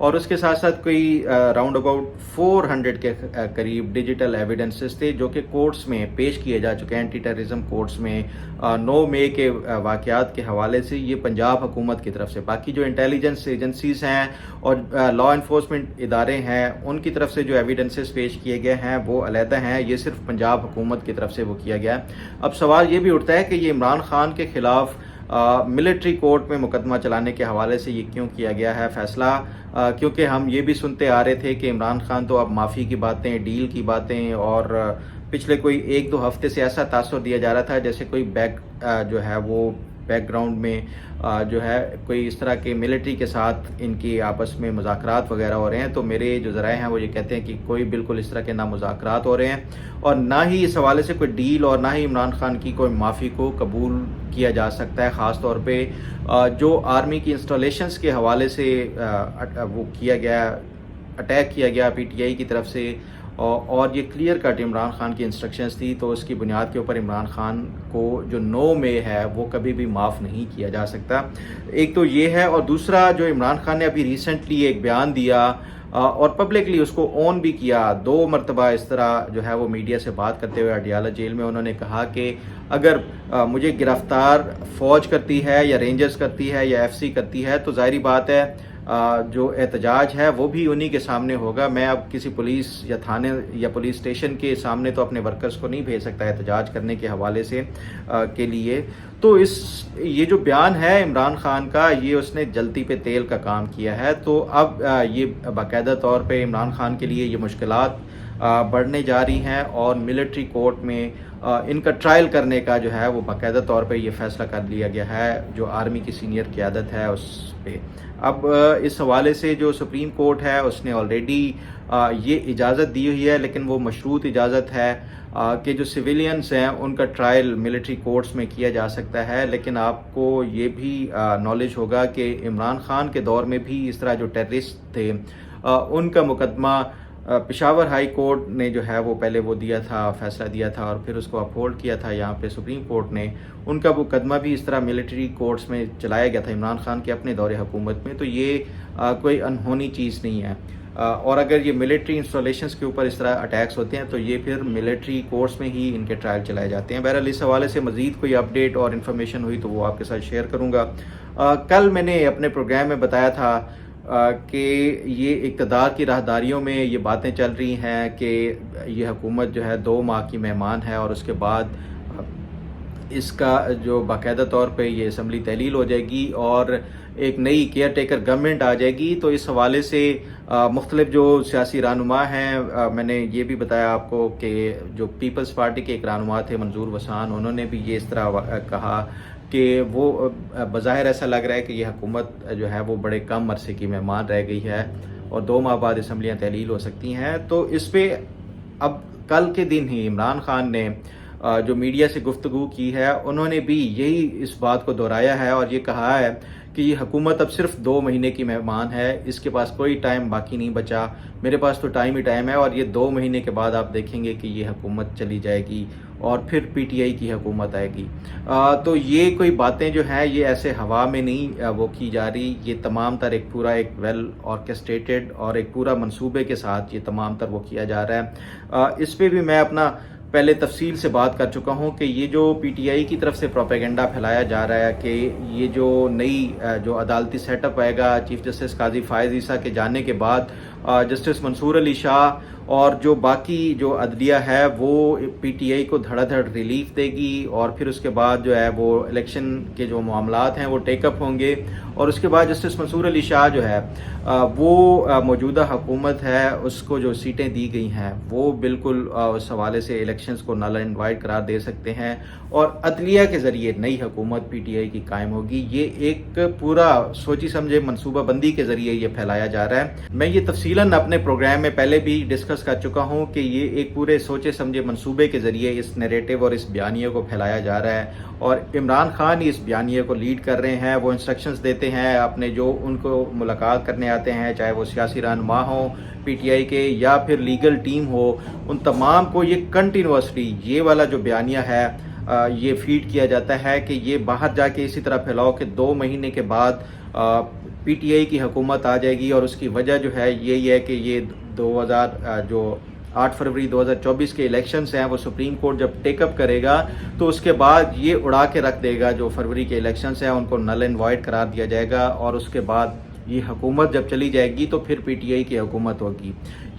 اور اس کے ساتھ ساتھ کوئی راؤنڈ اباؤٹ 400 کے قریب ڈیجیٹل ایویڈنسز تھے جو کہ کورٹس میں پیش کیے جا چکے ہیں، اینٹی ٹیررزم کورٹس میں 9 مئی کے واقعات کے حوالے سے، یہ پنجاب حکومت کی طرف سے۔ باقی جو انٹیلیجنس ایجنسیز ہیں اور لا انفورسمنٹ ادارے ہیں ان کی طرف سے جو ایویڈنسز پیش کیے گئے ہیں وہ علیحدہ ہیں، یہ صرف پنجاب حکومت کی طرف سے وہ کیا گیا ہے۔ اب سوال یہ بھی اٹھتا ہے کہ یہ عمران خان کے خلاف ملٹری کورٹ میں مقدمہ چلانے کے حوالے سے یہ کیوں کیا گیا ہے فیصلہ، کیونکہ ہم یہ بھی سنتے آ رہے تھے کہ عمران خان تو اب معافی کی باتیں، ڈیل کی باتیں، اور پچھلے کوئی 1-2 ہفتے سے ایسا تاثر دیا جا رہا تھا جیسے کوئی جو ہے وہ بیک گراؤنڈ میں جو ہے کوئی اس طرح کے ملٹری کے ساتھ ان کی آپس میں مذاکرات وغیرہ ہو رہے ہیں۔ تو میرے جو ذرائع ہیں وہ یہ کہتے ہیں کہ کوئی بالکل اس طرح کے نہ مذاکرات ہو رہے ہیں اور نہ ہی اس حوالے سے کوئی ڈیل اور نہ ہی عمران خان کی کوئی معافی کو قبول کیا جا سکتا ہے، خاص طور پہ جو آرمی کی انسٹالیشنز کے حوالے سے وہ کیا گیا، اٹیک کیا گیا پی ٹی آئی کی طرف سے، اور یہ کلیئر کٹ عمران خان کی انسٹرکشنز تھی، تو اس کی بنیاد کے اوپر عمران خان کو جو 9 مئی ہے وہ کبھی بھی معاف نہیں کیا جا سکتا۔ ایک تو یہ ہے، اور دوسرا جو عمران خان نے ابھی ریسنٹلی ایک بیان دیا اور پبلکلی اس کو اون بھی کیا، 2 مرتبہ اس طرح جو ہے وہ میڈیا سے بات کرتے ہوئے اڈیالہ جیل میں انہوں نے کہا کہ اگر مجھے گرفتار فوج کرتی ہے یا رینجرز کرتی ہے یا ایف سی کرتی ہے تو ظاہری بات ہے جو احتجاج ہے وہ بھی انہی کے سامنے ہوگا۔ میں اب کسی پولیس یا تھانے یا پولیس اسٹیشن کے سامنے تو اپنے ورکرز کو نہیں بھیج سکتا احتجاج کرنے کے حوالے سے کے لیے۔ تو یہ جو بیان ہے عمران خان کا، یہ اس نے جلتی پہ تیل کا کام کیا ہے۔ تو اب یہ باقاعدہ طور پہ عمران خان کے لیے یہ مشکلات بڑھنے جا رہی ہیں، اور ملٹری کورٹ میں ان کا ٹرائل کرنے کا جو ہے وہ باقاعدہ طور پہ یہ فیصلہ کر لیا گیا ہے جو آرمی کی سینئر قیادت ہے اس پہ۔ اب اس حوالے سے جو سپریم کورٹ ہے اس نے آلریڈی یہ اجازت دی ہوئی ہے، لیکن وہ مشروط اجازت ہے کہ جو سویلینز ہیں ان کا ٹرائل ملٹری کورٹس میں کیا جا سکتا ہے۔ لیکن آپ کو یہ بھی نالج ہوگا کہ عمران خان کے دور میں بھی اس طرح جو ٹیررسٹ تھے ان کا مقدمہ پشاور ہائی کورٹ نے جو ہے وہ پہلے وہ دیا تھا، فیصلہ دیا تھا، اور پھر اس کو اپہولڈ کیا تھا یہاں پہ سپریم کورٹ نے۔ ان کا مقدمہ بھی اس طرح ملٹری کورٹس میں چلایا گیا تھا عمران خان کے اپنے دور حکومت میں۔ تو یہ کوئی انہونی چیز نہیں ہے، اور اگر یہ ملٹری انسٹالیشنز کے اوپر اس طرح اٹیکس ہوتے ہیں تو یہ پھر ملٹری کورٹس میں ہی ان کے ٹرائل چلائے جاتے ہیں۔ بہرحال اس حوالے سے مزید کوئی اپڈیٹ اور انفارمیشن ہوئی تو وہ آپ کے ساتھ شیئر کروں گا۔ کل میں نے اپنے پروگرام میں بتایا تھا کہ یہ اقتدار کی راہداریوں میں یہ باتیں چل رہی ہیں کہ یہ حکومت جو ہے 2 ماہ کی مہمان ہے، اور اس کے بعد اس کا جو باقاعدہ طور پہ یہ اسمبلی تحلیل ہو جائے گی اور ایک نئی کیئر ٹیکر گورنمنٹ آ جائے گی۔ تو اس حوالے سے مختلف جو سیاسی رہنما ہیں، میں نے یہ بھی بتایا آپ کو کہ جو پیپلز پارٹی کے ایک رہنما تھے منظور وسان، انہوں نے بھی یہ اس طرح کہا کہ وہ بظاہر ایسا لگ رہا ہے کہ یہ حکومت جو ہے وہ بڑے کم عرصے کی مہمان رہ گئی ہے اور 2 ماہ بعد اسمبلیاں تحلیل ہو سکتی ہیں۔ تو اس پہ اب کل کے دن ہی عمران خان نے جو میڈیا سے گفتگو کی ہے انہوں نے بھی یہی اس بات کو دہرایا ہے اور یہ کہا ہے کہ یہ حکومت اب صرف 2 مہینے کی مہمان ہے، اس کے پاس کوئی ٹائم باقی نہیں بچا، میرے پاس تو ٹائم ہی ٹائم ہے، اور یہ 2 مہینے کے بعد آپ دیکھیں گے کہ یہ حکومت چلی جائے گی اور پھر پی ٹی آئی کی حکومت آئے گی۔ تو یہ کوئی باتیں جو ہیں یہ ایسے ہوا میں نہیں وہ کی جا رہی، یہ تمام تر ایک پورا ایک ویل آرکسٹریٹڈ اور ایک پورا منصوبے کے ساتھ یہ تمام تر وہ کیا جا رہا ہے۔ اس پہ بھی میں اپنا پہلے تفصیل سے بات کر چکا ہوں کہ یہ جو پی ٹی آئی کی طرف سے پروپیگنڈا پھیلایا جا رہا ہے کہ یہ جو نئی جو عدالتی سیٹ اپ آئے گا چیف جسٹس قاضی فائز عیسیٰ کے جانے کے بعد جسٹس منصور علی شاہ اور جو باقی جو عدلیہ ہے وہ پی ٹی آئی کو دھڑا دھڑ ریلیف دے گی، اور پھر اس کے بعد جو ہے وہ الیکشن کے جو معاملات ہیں وہ ٹیک اپ ہوں گے، اور اس کے بعد جسٹس منصور علی شاہ جو ہے وہ موجودہ حکومت ہے اس کو جو سیٹیں دی گئی ہیں وہ بالکل اس حوالے سے الیکشنز کو نل اینڈ وائڈ قرار دے سکتے ہیں، اور عدلیہ کے ذریعے نئی حکومت پی ٹی آئی کی قائم ہوگی۔ یہ ایک پورا سوچی سمجھے منصوبہ بندی کے ذریعے یہ پھیلایا جا رہا ہے۔ میں یہ تفصیلاً اپنے پروگرام میں پہلے بھی ڈسکس کر چکا ہوں کہ یہ ایک پورے سوچے سمجھے منصوبے کے ذریعے اس نیریٹو اور اس بیانیے کو پھیلایا جا رہا ہے، اور عمران خان ہی اس بیانیے کو لیڈ کر رہے ہیں۔ وہ انسٹرکشنز دیتے ہیں اپنے جو ان کو ملاقات کرنے آتے ہیں، چاہے وہ سیاسی رہنما ہوں پی ٹی آئی کے یا پھر لیگل ٹیم ہو، ان تمام کو یہ کنٹینیوسلی یہ والا جو بیانیہ ہے یہ فیڈ کیا جاتا ہے کہ یہ باہر جا کے اسی طرح پھیلاؤ کہ 2 مہینے کے بعد پی ٹی آئی کی حکومت آ جائے گی، اور اس کی وجہ جو ہے یہی ہے کہ یہ 8 فروری 2024 کے الیکشنز ہیں وہ سپریم کورٹ جب ٹیک اپ کرے گا تو اس کے بعد یہ اڑا کے رکھ دے گا، جو فروری کے الیکشنز ہیں ان کو نل اینڈ وائڈ قرار دیا جائے گا، اور اس کے بعد یہ حکومت جب چلی جائے گی تو پھر پی ٹی آئی کی حکومت ہوگی۔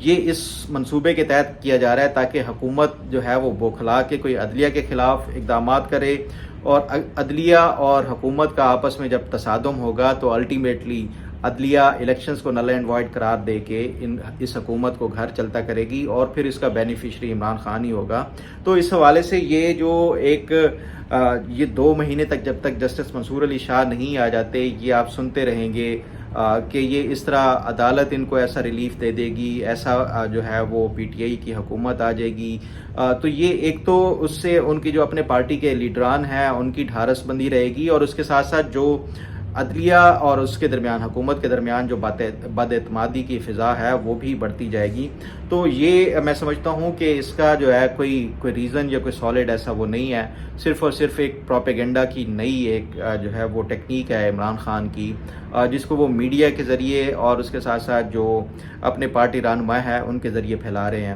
یہ اس منصوبے کے تحت کیا جا رہا ہے تاکہ حکومت جو ہے وہ بوکھلا کے کوئی عدلیہ کے خلاف اقدامات کرے، اور عدلیہ اور حکومت کا آپس میں جب تصادم ہوگا تو الٹیمیٹلی عدلیہ الیکشنز کو نل اینڈ وائڈ قرار دے کے اس حکومت کو گھر چلتا کرے گی، اور پھر اس کا بینیفیشری عمران خان ہی ہوگا۔ تو اس حوالے سے یہ جو یہ 2 مہینے تک جب تک جسٹس منصور علی شاہ نہیں آ جاتے، یہ آپ سنتے رہیں گے کہ یہ اس طرح عدالت ان کو ایسا ریلیف دے دے گی، ایسا جو ہے وہ پی ٹی آئی کی حکومت آ جائے گی۔ تو یہ ایک تو اس سے ان کی جو اپنے پارٹی کے لیڈران ہیں ان کی ڈھارس بندی رہے گی، اور اس کے ساتھ ساتھ جو عدلیہ اور اس کے درمیان حکومت کے درمیان جو بد اعتمادی کی فضا ہے وہ بھی بڑھتی جائے گی۔ تو یہ میں سمجھتا ہوں کہ اس کا جو ہے کوئی ریزن یا کوئی سالڈ ایسا وہ نہیں ہے، صرف اور صرف ایک پروپیگنڈا کی نئی ایک جو ہے وہ ٹیکنیک ہے عمران خان کی، جس کو وہ میڈیا کے ذریعے اور اس کے ساتھ ساتھ جو اپنے پارٹی رہنما ہے ان کے ذریعے پھیلا رہے ہیں۔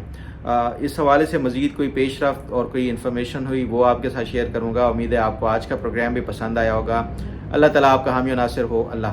اس حوالے سے مزید کوئی پیش رفت اور کوئی انفارمیشن ہوئی وہ آپ کے ساتھ شیئر کروں گا۔ امید ہے آپ کو آج کا پروگرام بھی پسند آیا ہوگا۔ اللہ تعالیٰ آپ کا حامی و ناصر ہو۔ اللہ